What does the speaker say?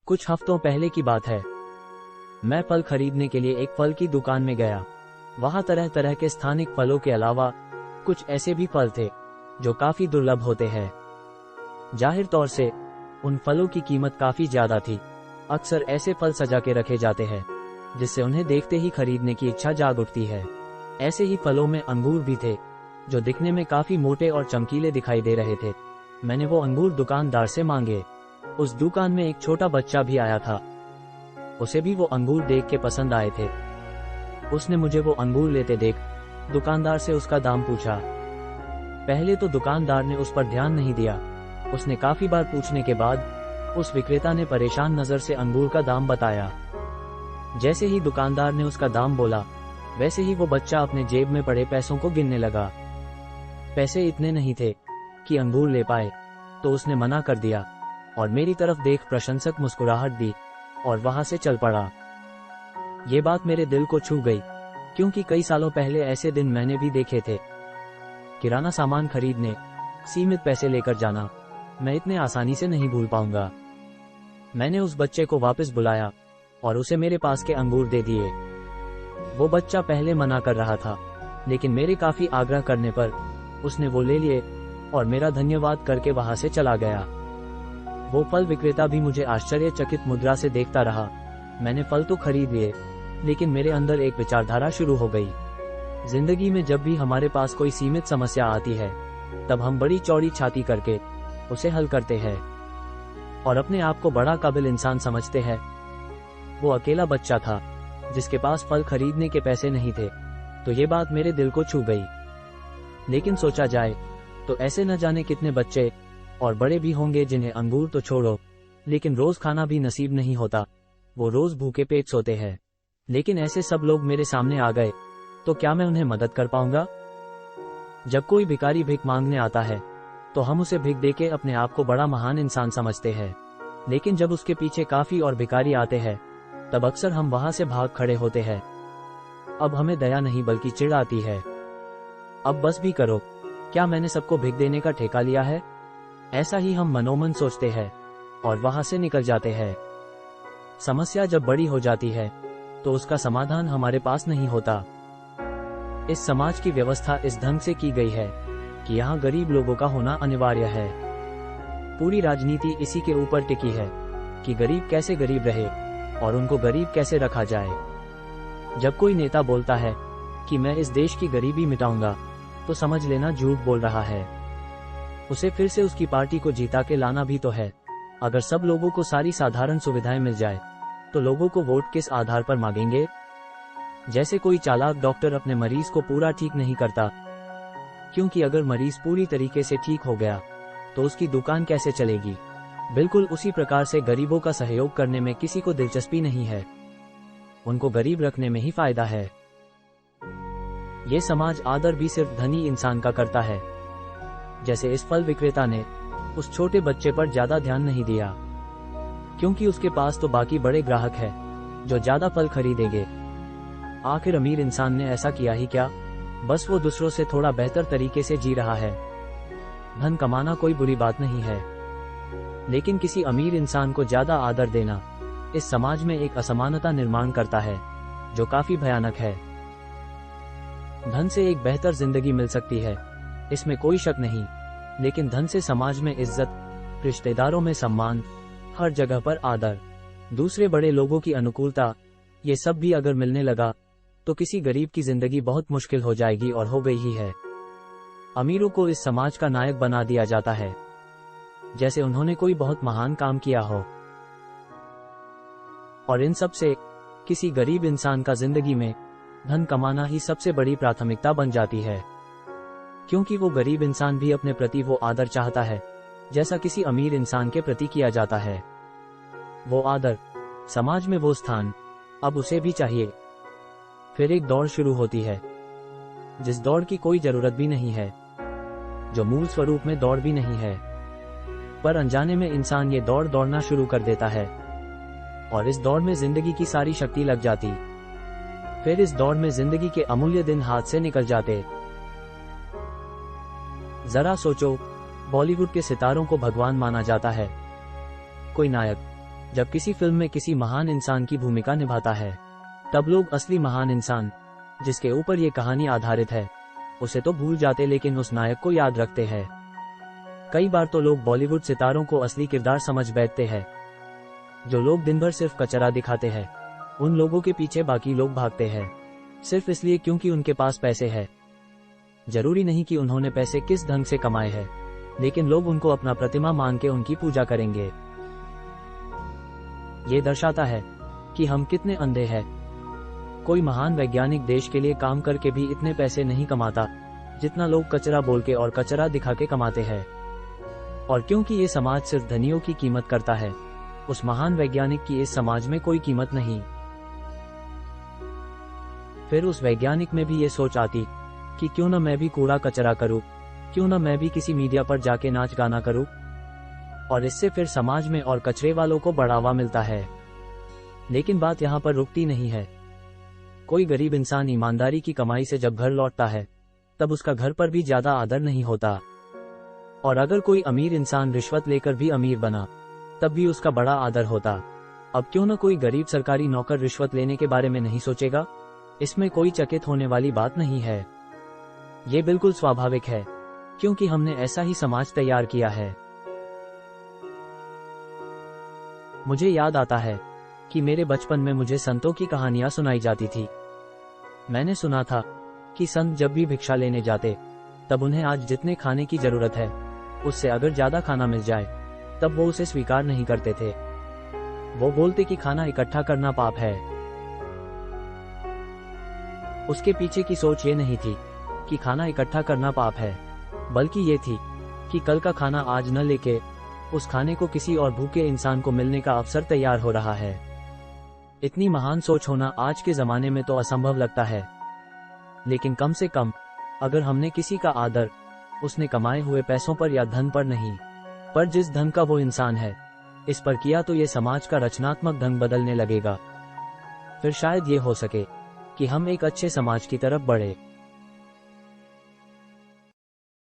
कुछ हफ्तों पहले की बात है। मैं फल खरीदने के लिए एक फल की दुकान में गया। वहां तरह तरह के स्थानिक फलों के अलावा कुछ ऐसे भी फल थे जो काफी दुर्लभ होते हैं। जाहिर तौर से उन फलों की कीमत काफी ज्यादा थी। अक्सर ऐसे फल सजा के रखे जाते हैं जिससे उन्हें देखते ही खरीदने की इच्छा जाग उठती है। ऐसे ही फलों में अंगूर भी थे जो दिखने में काफी मोटे और चमकीले दिखाई दे रहे थे। मैंने वो अंगूर दुकानदार से मांगे। उस दुकान में एक छोटा बच्चा भी आया था। उसे भी वो अंगूर देख के पसंद आए थे। उसने मुझे वो अंगूर लेते देख दुकानदार से उसका दाम पूछा। पहले तो दुकानदार ने उस पर ध्यान नहीं दिया। उसने काफी बार पूछने के बाद उस विक्रेता ने परेशान नजर से अंगूर का दाम बताया। जैसे ही दुकानदार ने उसका दाम बोला, वैसे ही वो बच्चा अपने जेब में पड़े पैसों को गिनने लगा। पैसे इतने नहीं थे कि अंगूर ले पाए, तो उसने मना कर दिया और मेरी तरफ देख प्रशंसक मुस्कुराहट दी और वहां से चल पड़ा। ये बात मेरे दिल को छू गई, क्योंकि कई सालों पहले ऐसे दिन मैंने भी देखे थे। किराना सामान खरीदने सीमित पैसे लेकर जाना मैं इतने आसानी से नहीं भूल पाऊंगा। मैंने उस बच्चे को वापस बुलाया और उसे मेरे पास के अंगूर दे दिए। वो बच्चा पहले मना कर रहा था, लेकिन मेरे काफी आग्रह करने पर उसने वो ले लिए और मेरा धन्यवाद करके वहां से चला गया। वो फल विक्रेता भी मुझे आश्चर्यचकित मुद्रा से देखता रहा। मैंने फल तो खरीद लिए, लेकिन मेरे अंदर एक विचारधारा शुरू हो गई। जिंदगी में जब भी हमारे पास कोई सीमित समस्या आती है, तब हम बड़ी चौड़ी छाती करके उसे हल करते हैं और अपने आप को बड़ा काबिल इंसान समझते हैं। वो अकेला बच्चा था जिसके पास फल खरीदने के पैसे नहीं थे, तो ये बात मेरे दिल को छू गई। लेकिन सोचा जाए तो ऐसे न जाने कितने बच्चे और बड़े भी होंगे जिन्हें अंगूर तो छोड़ो, लेकिन रोज खाना भी नसीब नहीं होता। वो रोज भूखे पेट सोते हैं। लेकिन ऐसे सब लोग मेरे सामने आ गए, तो क्या मैं उन्हें मदद कर पाऊंगा? जब कोई भिखारी भीख मांगने आता है, तो हम उसे भीख देके अपने आप को बड़ा महान इंसान समझते हैं। लेकिन जब उसके पीछे काफी और भिखारी आते हैं, तब अक्सर हम वहां से भाग खड़े होते हैं। अब हमें दया नहीं बल्कि चिढ़ आती है। अब बस भी करो, क्या मैंने सबको भीख देने का ठेका लिया है? ऐसा ही हम मनोमन सोचते हैं और वहां से निकल जाते हैं। समस्या जब बड़ी हो जाती है, तो उसका समाधान हमारे पास नहीं होता। इस समाज की व्यवस्था इस ढंग से की गई है कि यहाँ गरीब लोगों का होना अनिवार्य है। पूरी राजनीति इसी के ऊपर टिकी है कि गरीब कैसे गरीब रहे और उनको गरीब कैसे रखा जाए। जब कोई नेता बोलता है कि मैं इस देश की गरीबी मिटाऊंगा, तो समझ लेना झूठ बोल रहा है। उसे फिर से उसकी पार्टी को जीता के लाना भी तो है। अगर सब लोगों को सारी साधारण सुविधाएं मिल जाए, तो लोगों को वोट किस आधार पर मांगेंगे? जैसे कोई चालाक डॉक्टर अपने मरीज को पूरा ठीक नहीं करता, क्योंकि अगर मरीज पूरी तरीके से ठीक हो गया, तो उसकी दुकान कैसे चलेगी? बिल्कुल उसी प्रकार से गरीबों का सहयोग करने में किसी को दिलचस्पी नहीं है। उनको गरीब रखने में ही फायदा है। ये समाज आदर भी सिर्फ धनी इंसान का करता है। जैसे इस फल विक्रेता ने उस छोटे बच्चे पर ज्यादा ध्यान नहीं दिया, क्योंकि उसके पास तो बाकी बड़े ग्राहक हैं जो ज्यादा फल खरीदेंगे। आखिर अमीर इंसान ने ऐसा किया ही क्या? बस वो दूसरों से थोड़ा बेहतर तरीके से जी रहा है। धन कमाना कोई बुरी बात नहीं है, लेकिन किसी अमीर इंसान को ज्यादा आदर देना इस समाज में एक असमानता निर्माण करता है जो काफी भयानक है। धन से एक बेहतर जिंदगी मिल सकती है, इसमें कोई शक नहीं, लेकिन धन से समाज में इज्जत, रिश्तेदारों में सम्मान, हर जगह पर आदर, दूसरे बड़े लोगों की अनुकूलता, ये सब भी अगर मिलने लगा, तो किसी गरीब की जिंदगी बहुत मुश्किल हो जाएगी और हो गई ही है। अमीरों को इस समाज का नायक बना दिया जाता है, जैसे उन्होंने कोई बहुत महान काम किया हो। और इन सब से किसी गरीब इंसान का जिंदगी में धन कमाना ही सबसे बड़ी प्राथमिकता बन जाती है, क्योंकि वो गरीब इंसान भी अपने प्रति वो आदर चाहता है जैसा किसी अमीर इंसान के प्रति किया जाता है। वो आदर, समाज में वो स्थान अब उसे भी चाहिए। फिर एक दौड़ शुरू होती है, जिस दौड़ की कोई जरूरत भी नहीं है, जो मूल स्वरूप में दौड़ भी नहीं है, पर अनजाने में इंसान ये दौड़ दौड़ना शुरू कर देता है और इस दौड़ में जिंदगी की सारी शक्ति लग जाती। फिर इस दौड़ में जिंदगी के अमूल्य दिन हाथ से निकल जाते। जरा सोचो, बॉलीवुड के सितारों को भगवान माना जाता है। कोई नायक, जब किसी फिल्म में किसी महान इंसान की भूमिका निभाता है, तब लोग असली महान इंसान, जिसके ऊपर ये कहानी आधारित है, उसे तो भूल जाते, लेकिन उस नायक को याद रखते हैं। कई बार तो लोग बॉलीवुड सितारों को असली किरदार समझ बैठते हैं। जो लोग दिन भर सिर्फ कचरा दिखाते हैं, उन लोगों के पीछे बाकी लोग भागते हैं, सिर्फ इसलिए क्योंकि उनके पास पैसे है। जरूरी नहीं कि उन्होंने पैसे किस ढंग से कमाए हैं, लेकिन लोग उनको अपना प्रतिमा मान के उनकी पूजा करेंगे। ये दर्शाता है कि हम कितने अंधे हैं। कोई महान वैज्ञानिक देश के लिए काम करके भी इतने पैसे नहीं कमाता जितना लोग कचरा बोल के और कचरा दिखा के कमाते हैं। और क्योंकि ये समाज सिर्फ धनियों की कीमत करता है, उस महान वैज्ञानिक की इस समाज में कोई कीमत नहीं। फिर उस वैज्ञानिक में भी ये सोच आती कि क्यों न मैं भी कूड़ा कचरा करूं, क्यों न मैं भी किसी मीडिया पर जाके नाच गाना करूं, और इससे फिर समाज में और कचरे वालों को बढ़ावा मिलता है। लेकिन बात यहाँ पर रुकती नहीं है। कोई गरीब इंसान ईमानदारी की कमाई से जब घर लौटता है, तब उसका घर पर भी ज्यादा आदर नहीं होता। और अगर कोई अमीर इंसान रिश्वत लेकर भी अमीर बना, तब भी उसका बड़ा आदर होता। अब क्यों न कोई गरीब सरकारी नौकर रिश्वत लेने के बारे में नहीं सोचेगा? इसमें कोई चकित होने वाली बात नहीं है। ये बिल्कुल स्वाभाविक है, क्योंकि हमने ऐसा ही समाज तैयार किया है। मुझे याद आता है कि मेरे बचपन में मुझे संतों की कहानियां सुनाई जाती थी। मैंने सुना था कि संत जब भी भिक्षा लेने जाते, तब उन्हें आज जितने खाने की जरूरत है, उससे अगर ज्यादा खाना मिल जाए, तब वो उसे स्वीकार नहीं करते थे। वो बोलते कि खाना इकट्ठा करना पाप है। उसके पीछे की सोच ये नहीं थी कि खाना इकट्ठा करना पाप है, बल्कि ये थी कि कल का खाना आज न लेके उस खाने को किसी और भूखे इंसान को मिलने का अवसर तैयार हो रहा है। इतनी महान सोच होना आज के जमाने में तो असंभव लगता है, लेकिन कम से कम अगर हमने किसी का आदर उसने कमाए हुए पैसों पर या धन पर नहीं, पर जिस धन का वो इंसान है, इस पर किया, तो ये समाज का रचनात्मक ढंग बदलने लगेगा। फिर शायद ये हो सके कि हम एक अच्छे समाज की तरफ बढ़े।